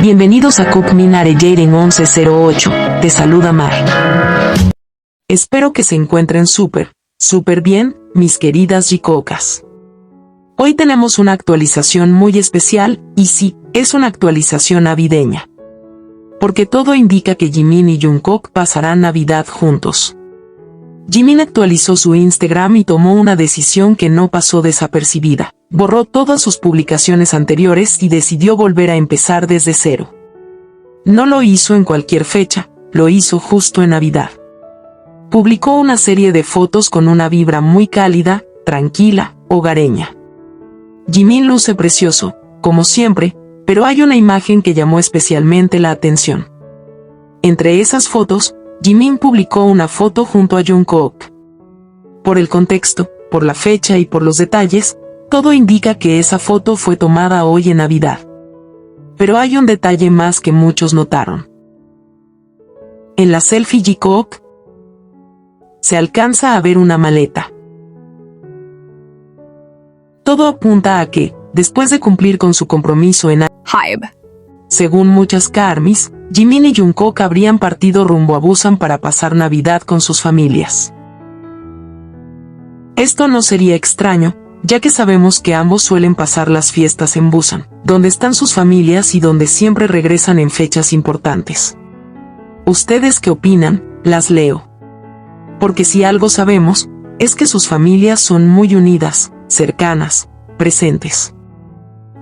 Bienvenidos a Cook Minare Jaden 1108, te saluda Mar. Espero que se encuentren súper bien, mis queridas Jicocas. Hoy tenemos una actualización muy especial, y sí, es una actualización navideña. Porque todo indica que Jimin y Jungkook pasarán Navidad juntos. Jimin actualizó su Instagram y tomó una decisión que no pasó desapercibida. Borró todas sus publicaciones anteriores y decidió volver a empezar desde cero. No lo hizo en cualquier fecha, lo hizo justo en Navidad. Publicó una serie de fotos con una vibra muy cálida, tranquila, hogareña. Jimin luce precioso, como siempre, pero hay una imagen que llamó especialmente la atención. Entre esas fotos, Jimin publicó una foto junto a Jungkook. Por el contexto, por la fecha y por los detalles, todo indica que esa foto fue tomada hoy en Navidad. Pero hay un detalle más que muchos notaron. En la selfie Jungkook se alcanza a ver una maleta. Todo apunta a que, después de cumplir con su compromiso en HYBE, según muchas KARMYs, Jimin y Jungkook habrían partido rumbo a Busan para pasar Navidad con sus familias. Esto no sería extraño, ya que sabemos que ambos suelen pasar las fiestas en Busan, donde están sus familias y donde siempre regresan en fechas importantes. ¿Ustedes qué opinan? Las leo. Porque si algo sabemos, es que sus familias son muy unidas, cercanas, presentes.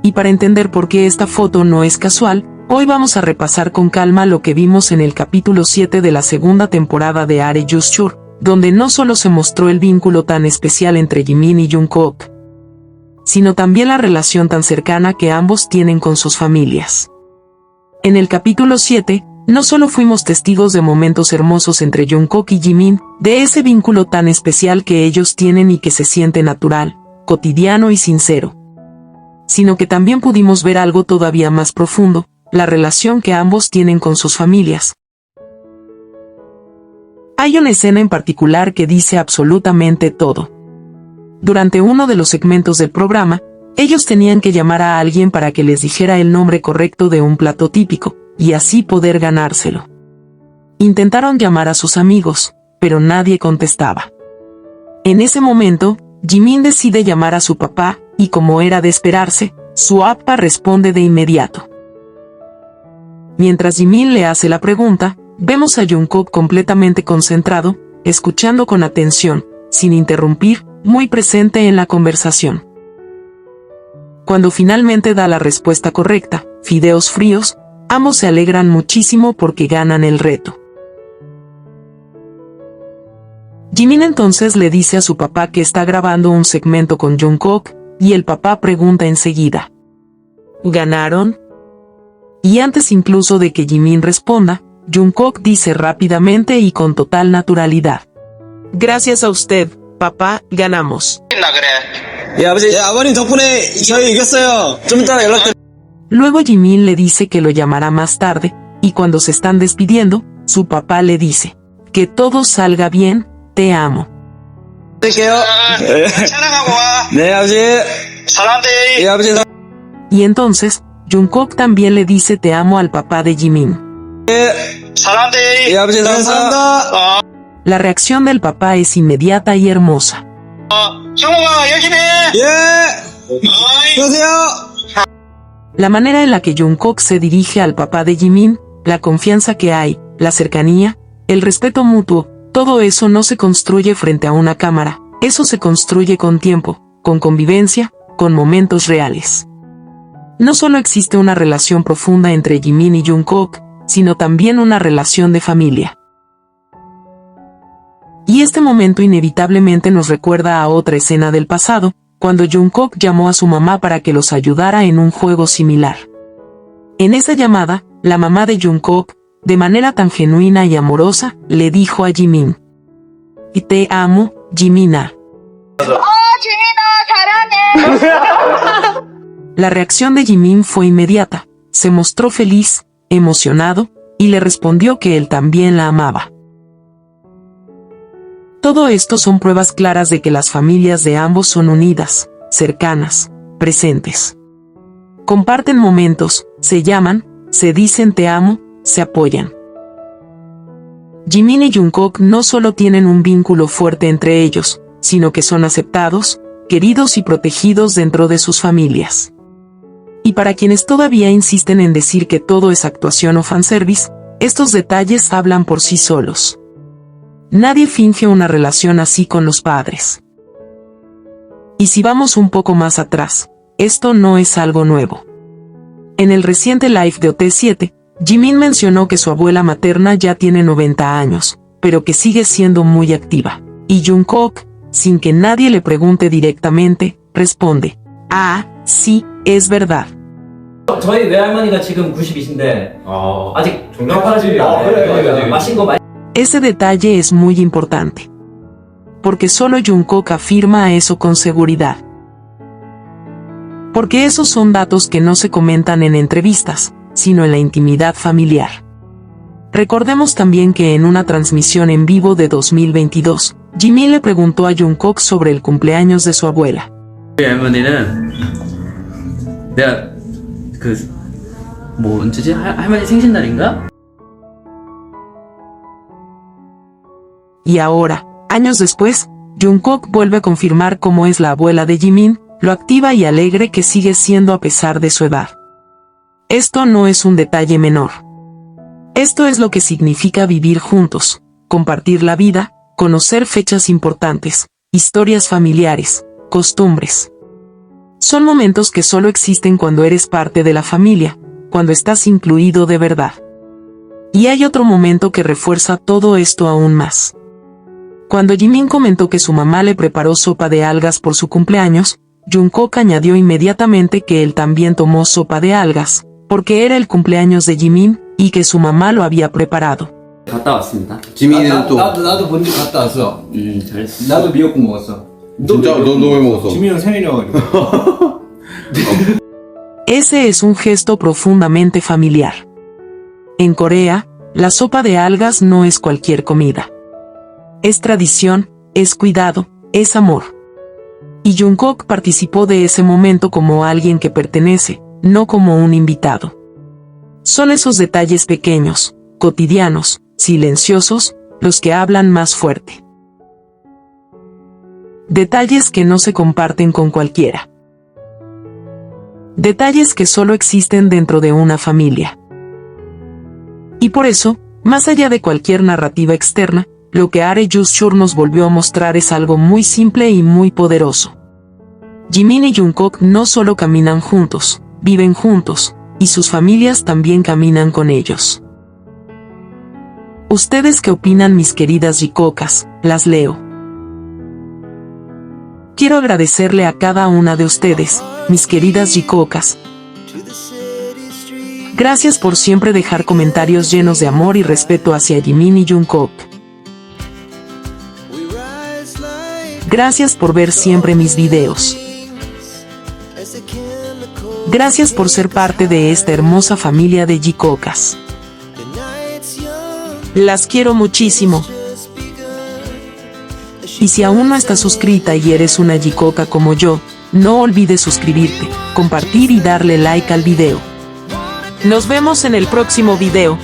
Y para entender por qué esta foto no es casual, hoy vamos a repasar con calma lo que vimos en el capítulo 7 de la segunda temporada de Are You Sure, donde no solo se mostró el vínculo tan especial entre Jimin y Jungkook, sino también la relación tan cercana que ambos tienen con sus familias. En el capítulo 7, no solo fuimos testigos de momentos hermosos entre Jungkook y Jimin, de ese vínculo tan especial que ellos tienen y que se siente natural, cotidiano y sincero, sino que también pudimos ver algo todavía más profundo, la relación que ambos tienen con sus familias. Hay una escena en particular que dice absolutamente todo. Durante uno de los segmentos del programa, ellos tenían que llamar a alguien para que les dijera el nombre correcto de un plato típico, y así poder ganárselo. Intentaron llamar a sus amigos, pero nadie contestaba. En ese momento, Jimin decide llamar a su papá, y como era de esperarse, su papá responde de inmediato. Mientras Jimin le hace la pregunta, vemos a Jungkook completamente concentrado, escuchando con atención, sin interrumpir, muy presente en la conversación. Cuando finalmente da la respuesta correcta, fideos fríos, ambos se alegran muchísimo porque ganan el reto. Jimin entonces le dice a su papá que está grabando un segmento con Jungkook, y el papá pregunta enseguida: ¿ganaron? Y antes incluso de que Jimin responda, Jungkook dice rápidamente y con total naturalidad: gracias a usted, papá, ganamos. Luego Jimin le dice que lo llamará más tarde, y cuando se están despidiendo, su papá le dice: que todo salga bien, te amo. Y entonces, Jungkook también le dice te amo al papá de Jimin. La reacción del papá es inmediata y hermosa. La manera en la que Jungkook se dirige al papá de Jimin, la confianza que hay, la cercanía, el respeto mutuo, todo eso no se construye frente a una cámara, eso se construye con tiempo, con convivencia, con momentos reales. No solo existe una relación profunda entre Jimin y Jungkook, sino también una relación de familia. Y este momento inevitablemente nos recuerda a otra escena del pasado, cuando Jungkook llamó a su mamá para que los ayudara en un juego similar. En esa llamada, la mamá de Jungkook, de manera tan genuina y amorosa, le dijo a Jimin: y te amo, Jimina. La reacción de Jimin fue inmediata, se mostró feliz, emocionado, y le respondió que él también la amaba. Todo esto son pruebas claras de que las familias de ambos son unidas, cercanas, presentes. Comparten momentos, se llaman, se dicen te amo, se apoyan. Jimin y Jungkook no solo tienen un vínculo fuerte entre ellos, sino que son aceptados, queridos y protegidos dentro de sus familias. Y para quienes todavía insisten en decir que todo es actuación o fanservice, estos detalles hablan por sí solos. Nadie finge una relación así con los padres. Y si vamos un poco más atrás, esto no es algo nuevo. En el reciente live de OT7, Jimin mencionó que su abuela materna ya tiene 90 años, pero que sigue siendo muy activa. Y Jungkook, sin que nadie le pregunte directamente, responde: ah, sí, es verdad. 저희 외할머니가 지금 90이신데 아직 그래. 마신 거 많이. Ese detalle es muy importante. Porque solo Jungkook afirma eso con seguridad. Porque esos son datos que no se comentan en entrevistas, sino en la intimidad familiar. Recordemos también que en una transmisión en vivo de 2022, Jimin le preguntó a Jungkook sobre el cumpleaños de su abuela. 할머니는 내가 뭐 언제지? 할머니 생신날인가? Y ahora, años después, Jungkook vuelve a confirmar cómo es la abuela de Jimin, lo activa y alegre que sigue siendo a pesar de su edad. Esto no es un detalle menor. Esto es lo que significa vivir juntos, compartir la vida, conocer fechas importantes, historias familiares, costumbres. Son momentos que solo existen cuando eres parte de la familia, cuando estás incluido de verdad. Y hay otro momento que refuerza todo esto aún más. Cuando Jimin comentó que su mamá le preparó sopa de algas por su cumpleaños, Jungkook añadió inmediatamente que él también tomó sopa de algas, porque era el cumpleaños de Jimin, y que su mamá lo había preparado. 갔다 왔습니다. 지민이는 또 나도 본집 갔다 왔어. 잘했어. 나도 미역국 먹었어. 진짜 너 왜 먹었어? 지민이 형 생일이어가지고. Ese es un gesto profundamente familiar. En Corea, la sopa de algas no es cualquier comida. Es tradición, es cuidado, es amor. Y Jungkook participó de ese momento como alguien que pertenece, no como un invitado. Son esos detalles pequeños, cotidianos, silenciosos, los que hablan más fuerte. Detalles que no se comparten con cualquiera. Detalles que solo existen dentro de una familia. Y por eso, más allá de cualquier narrativa externa, lo que Are Just-chur nos volvió a mostrar es algo muy simple y muy poderoso. Jimin y Jungkook no solo caminan juntos, viven juntos, y sus familias también caminan con ellos. ¿Ustedes qué opinan, mis queridas Jikookas? Las leo. Quiero agradecerle a cada una de ustedes, mis queridas Jikookas. Gracias por siempre dejar comentarios llenos de amor y respeto hacia Jimin y Jungkook. Gracias por ver siempre mis videos. Gracias por ser parte de esta hermosa familia de Jikookas. Las quiero muchísimo. Y si aún no estás suscrita y eres una Jikooka como yo, no olvides suscribirte, compartir y darle like al video. Nos vemos en el próximo video.